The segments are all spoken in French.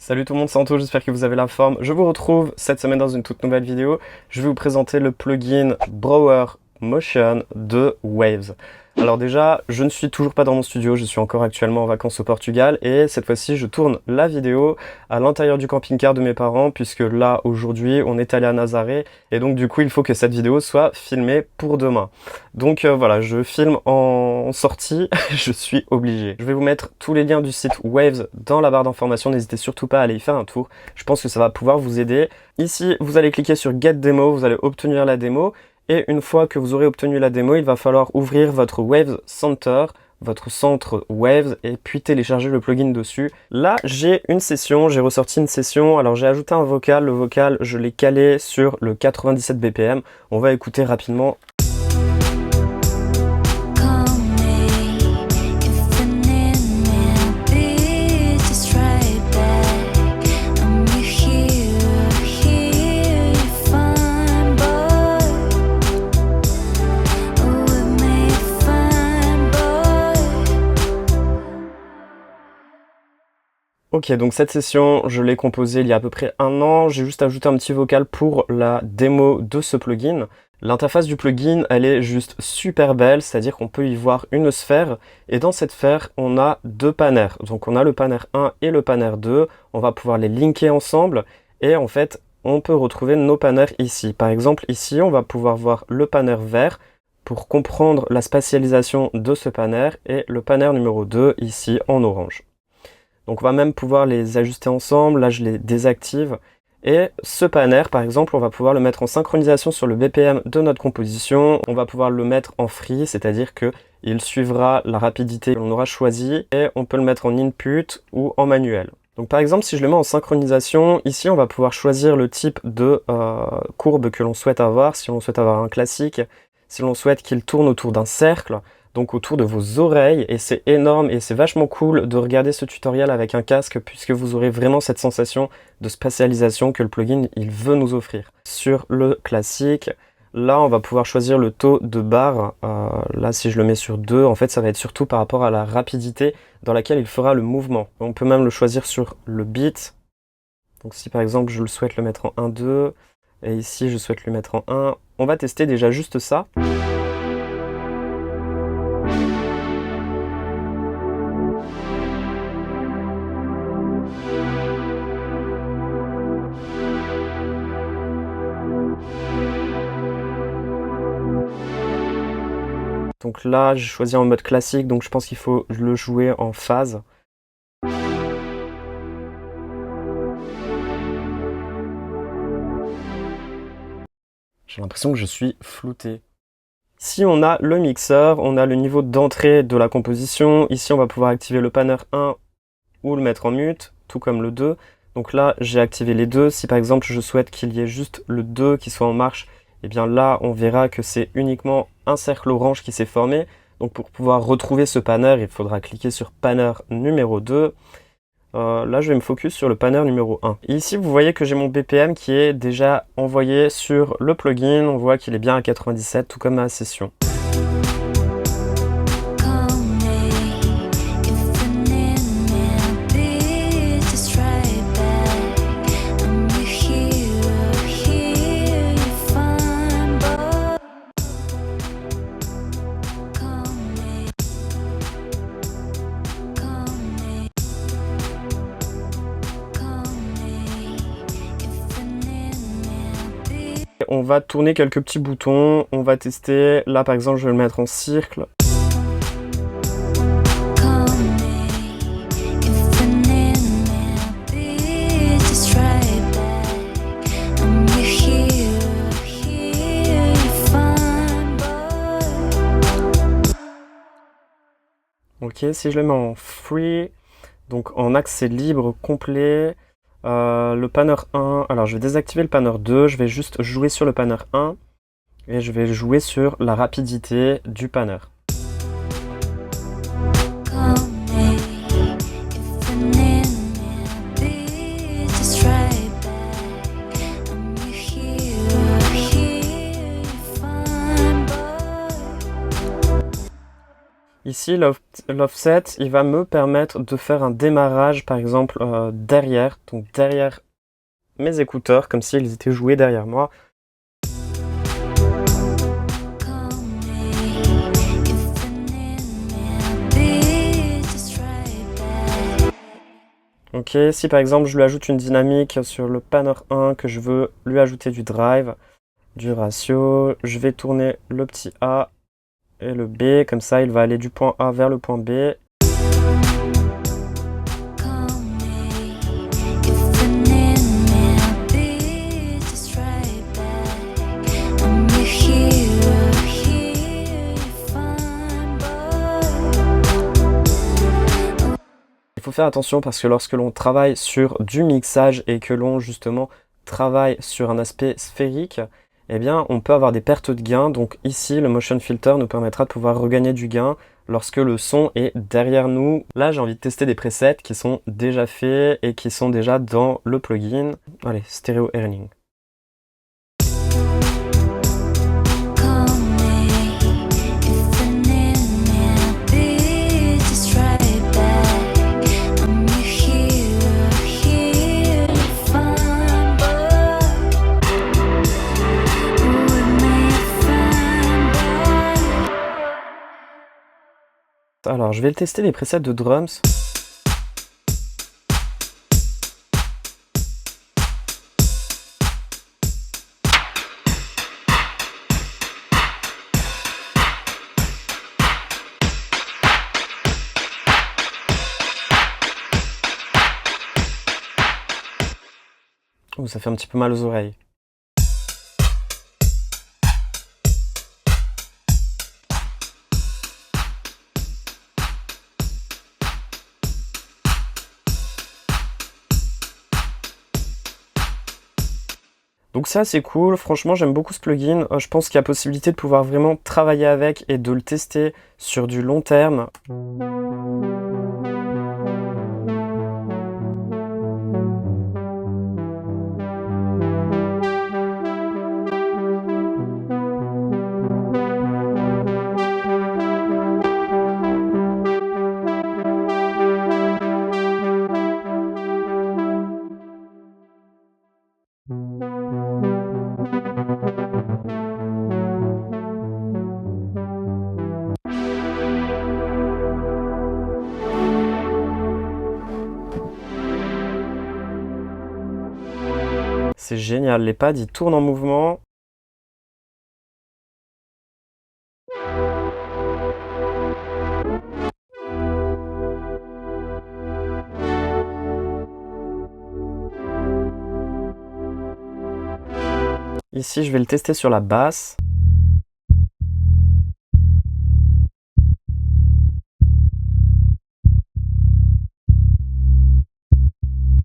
Salut tout le monde, c'est Anto, j'espère que vous avez la forme. Je vous retrouve cette semaine dans une toute nouvelle vidéo. Je vais vous présenter le plugin BRAUER Motion de Waves. Alors déjà, je ne suis toujours pas dans mon studio, je suis encore actuellement en vacances au Portugal et cette fois-ci je tourne la vidéo à l'intérieur du camping-car de mes parents puisque là aujourd'hui on est allé à Nazaré et donc du coup il faut que cette vidéo soit filmée pour demain. Donc voilà, je filme en sortie, je suis obligé. Je vais vous mettre tous les liens du site Waves dans la barre d'informations, n'hésitez surtout pas à aller y faire un tour, je pense que ça va pouvoir vous aider. Ici vous allez cliquer sur Get Demo, vous allez obtenir la démo. Et une fois que vous aurez obtenu la démo, il va falloir ouvrir votre Waves Center, votre centre Waves, et puis télécharger le plugin dessus. Là, j'ai une session, j'ai ressorti une session, alors j'ai ajouté un vocal, le vocal, je l'ai calé sur le 97 BPM. On va écouter rapidement. Ok, donc cette session, je l'ai composée il y a à peu près un an. J'ai juste ajouté un petit vocal pour la démo de ce plugin. L'interface du plugin, elle est juste super belle, c'est-à-dire qu'on peut y voir une sphère. Et dans cette sphère, on a deux panners. Donc on a le panner 1 et le panner 2. On va pouvoir les linker ensemble. Et en fait, on peut retrouver nos panners ici. Par exemple, ici, on va pouvoir voir le panner vert pour comprendre la spatialisation de ce panner. Et le panner numéro 2 ici en orange. Donc on va même pouvoir les ajuster ensemble, là je les désactive. Et ce panner par exemple, on va pouvoir le mettre en synchronisation sur le BPM de notre composition. On va pouvoir le mettre en free, c'est-à-dire qu'il suivra la rapidité que l'on aura choisie. Et on peut le mettre en input ou en manuel. Donc par exemple, si je le mets en synchronisation, ici on va pouvoir choisir le type de courbe que l'on souhaite avoir. Si on souhaite avoir un classique, si l'on souhaite qu'il tourne autour d'un cercle, donc autour de vos oreilles, et c'est énorme et c'est vachement cool de regarder ce tutoriel avec un casque puisque vous aurez vraiment cette sensation de spatialisation que le plugin il veut nous offrir. Sur le classique, là on va pouvoir choisir le taux de barre, là si je le mets sur 2, en fait ça va être surtout par rapport à la rapidité dans laquelle il fera le mouvement. On peut même le choisir sur le beat, donc si par exemple je le souhaite le mettre en 1-2, et ici je souhaite le mettre en 1, on va tester déjà juste ça. Donc là, j'ai choisi en mode classique, donc je pense qu'il faut le jouer en phase. J'ai l'impression que je suis flouté. Si on a le mixeur, on a le niveau d'entrée de la composition. Ici, on va pouvoir activer le panner 1 ou le mettre en mute, tout comme le 2. Donc là, j'ai activé les deux. Si par exemple, je souhaite qu'il y ait juste le 2 qui soit en marche, et bien là, on verra que c'est uniquement un cercle orange qui s'est formé. Donc pour pouvoir retrouver ce panner, il faudra cliquer sur panner numéro 2. Là, je vais me focus sur le panner numéro 1. Et ici, vous voyez que j'ai mon BPM qui est déjà envoyé sur le plugin. On voit qu'il est bien à 97, tout comme ma session. On va tourner quelques petits boutons, on va tester, là par exemple je vais le mettre en cercle. Ok, si je le mets en free, donc en accès libre complet, le panner 1, alors je vais désactiver le panner 2, je vais juste jouer sur le panner 1 et je vais jouer sur la rapidité du panner. Ici, l'offset, il va me permettre de faire un démarrage, par exemple, derrière, donc derrière mes écouteurs, comme s'ils étaient joués derrière moi. Ok, si par exemple je lui ajoute une dynamique sur le panner 1, que je veux lui ajouter du drive, du ratio, je vais tourner le petit A et le B, comme ça il va aller du point A vers le point B. Il faut faire attention parce que lorsque l'on travaille sur du mixage et que l'on justement travaille sur un aspect sphérique, eh bien on peut avoir des pertes de gain. Donc ici le motion filter nous permettra de pouvoir regagner du gain lorsque le son est derrière nous. Là j'ai envie de tester des presets qui sont déjà faits et qui sont déjà dans le plugin. Allez, stéréo earning. Alors, je vais le tester les presets de drums. Oh, ça fait un petit peu mal aux oreilles. Donc ça c'est cool, franchement j'aime beaucoup ce plugin, je pense qu'il y a possibilité de pouvoir vraiment travailler avec et de le tester sur du long terme. C'est génial, les pads ils tournent en mouvement. Ici je vais le tester sur la basse.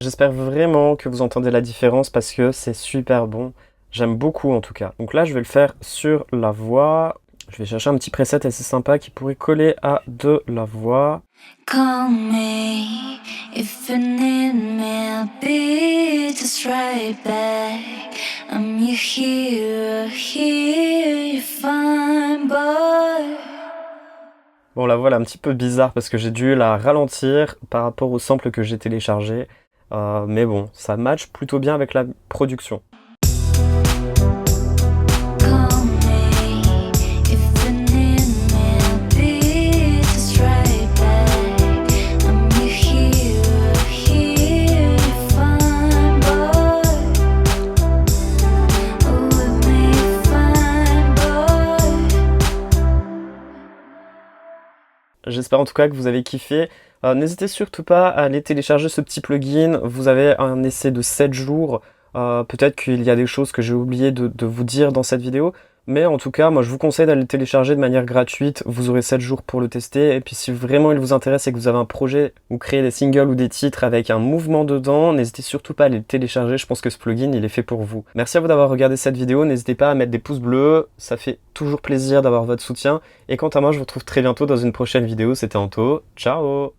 J'espère vraiment que vous entendez la différence parce que c'est super bon. J'aime beaucoup en tout cas. Donc là, je vais le faire sur la voix. Je vais chercher un petit preset assez sympa qui pourrait coller à de la voix. Call me if you need me, I'll be just right back. I'm your hero, here you find boy. Bon, la voix elle est un petit peu bizarre parce que j'ai dû la ralentir par rapport au sample que j'ai téléchargé. Mais bon, ça match plutôt bien avec la production. J'espère en tout cas que vous avez kiffé. N'hésitez surtout pas à aller télécharger ce petit plugin. Vous avez un essai de 7 jours. Peut-être qu'il y a des choses que j'ai oublié de vous dire dans cette vidéo. Mais en tout cas, moi je vous conseille d'aller le télécharger de manière gratuite. Vous aurez 7 jours pour le tester. Et puis si vraiment il vous intéresse et que vous avez un projet ou créer des singles ou des titres avec un mouvement dedans, n'hésitez surtout pas à aller le télécharger. Je pense que ce plugin il est fait pour vous. Merci à vous d'avoir regardé cette vidéo. N'hésitez pas à mettre des pouces bleus. Ça fait toujours plaisir d'avoir votre soutien. Et quant à moi, je vous retrouve très bientôt dans une prochaine vidéo. C'était Anto. Ciao!